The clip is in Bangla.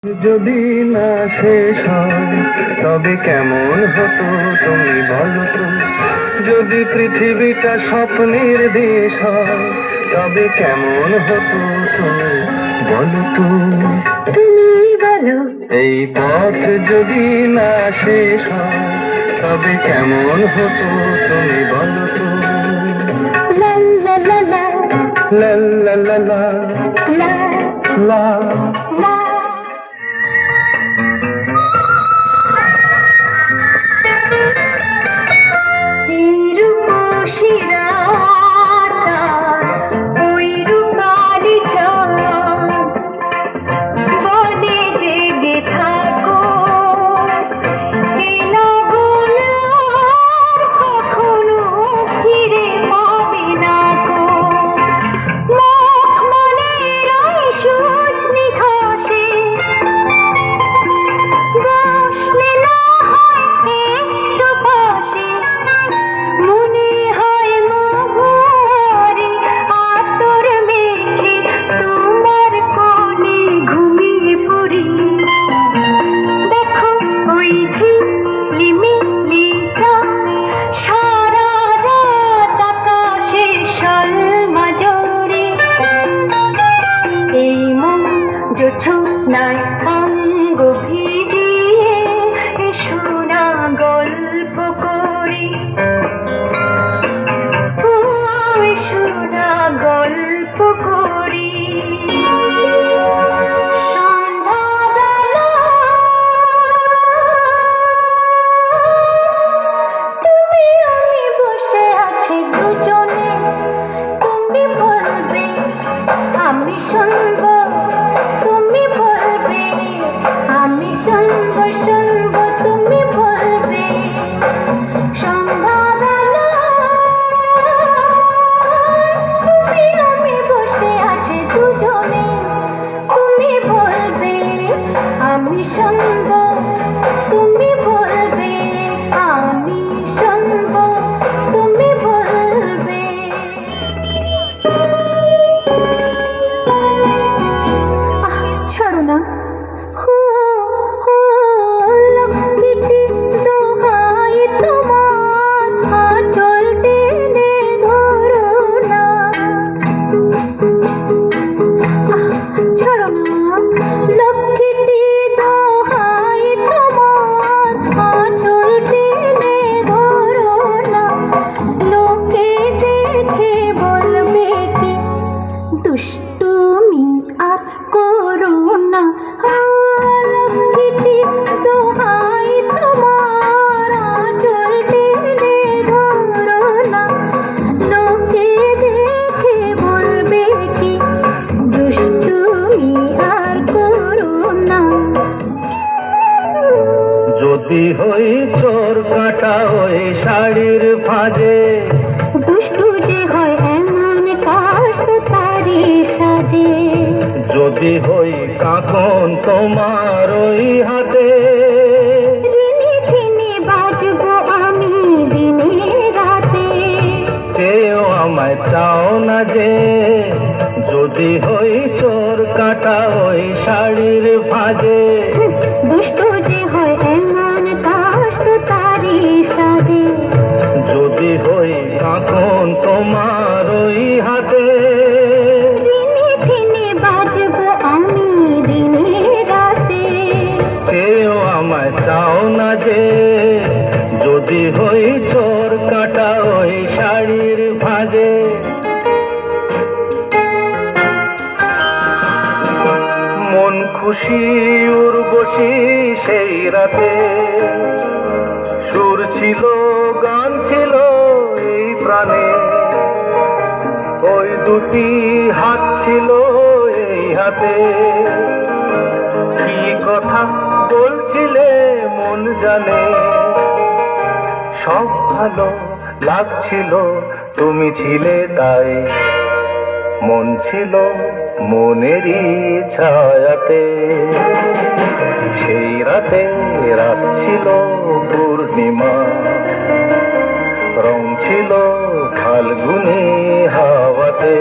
যদি না শেষ হয় তবে কেমন হতো তুমি বলো তো। যদি পৃথিবীটা স্বপ্নের দেশ হয় তবে কেমন হতো তুমি বলো তো। তুমি বলো। এই পথ যদি না শেষ হয় তবে কেমন হতো তুমি বলো তো। লা লা লা লা লা লা লা লা লা লা। লা। এই রূপসী রাত, ওই রূপালি চাঁদ, বনে জেগে থাকো, এই লগন আর কখনো ফিরে পাবে না গো। মখমলের ওই সজনি ঘাসে বসলে না হয় একটু পাশে, মনে হয় মহুয়ারি আতর মেখে তোমার কোলে ঘুমিয়ে পড়ি। দেখো ওই ঝিলিমিলিটা সারা রাত আকাশে শোলমাজরে, এই মন জোছনায় অঙ্গ ভিজিয়ে শোনা গল্প করি, ও শোনা গল্প করি। সন্ধ্যাবেলা তুমি আমি বসে আছি দুজনে, তুমি বলবে আমি শুনবো, তুমি বলবে আমি শুনবো, শুনবো তুমি বলবে। সন্ধ্যাবেলা তুমি আমি বসে আছি দুজনে, তুমি বলবে আমি শুনবো, তুমি বলবে আমি শুনবো, তুমি বলবে। ছাড়ো না, হো হো লক্ষ্মীটি দোহাই তোমার, আঁচল টেনে ধরো না। ছাড়ো না, লক্ষ্মীটি দোহাই তোমার, আঁচল টেনে ধরো না। লোকে দেখে বলবে কি দুষ্টুমি আর করো না। লক্ষ্মীটি দোহাই তোমার, আঁচল টেনে ধরো না। লোকে দেখে বলবে কি দুষ্টুমি আর করো না। যদি হই চোর কাটা ওই শাড়ির ফাঁজে, দুষ্টু যে হয় এমন কাশ তারি সাজে। যদি হই কাঁকন তোমার ওই হাতে, রিনি ঝিনি বাজবো আমি দিনে রাতে। কেউ আমায় চাও না যে। যদি হই চোর কাটা ওই শাড়ির ফাঁজে, দুষ্টু যে হয় এমন কাশ তারি সাজে। যদি হই কাঁকন তোমার ওই হাতে, রিনি ঝিনি বাজবো আমি দিনে রাতে। কেউ আমায় চাও না যে। যদি হই চোর কাটা ওই শাড়ির ভাঁজে। মন খুশি উর্বশী সেই রাতে, সুর ছিল গান ছিল এই প্রাণে, ওই দুটি হাত ছিল এই হাতে। কি কথা বলছিলে মন জানে, সব ভালো লাগছিল তুমি ছিলে তাই। মন ছিল মনেরই ছায়াতে, সেই রাতে রাত ছিল পূর্ণিমা, রং ছিল ফাল্গুনি হাওয়াতে।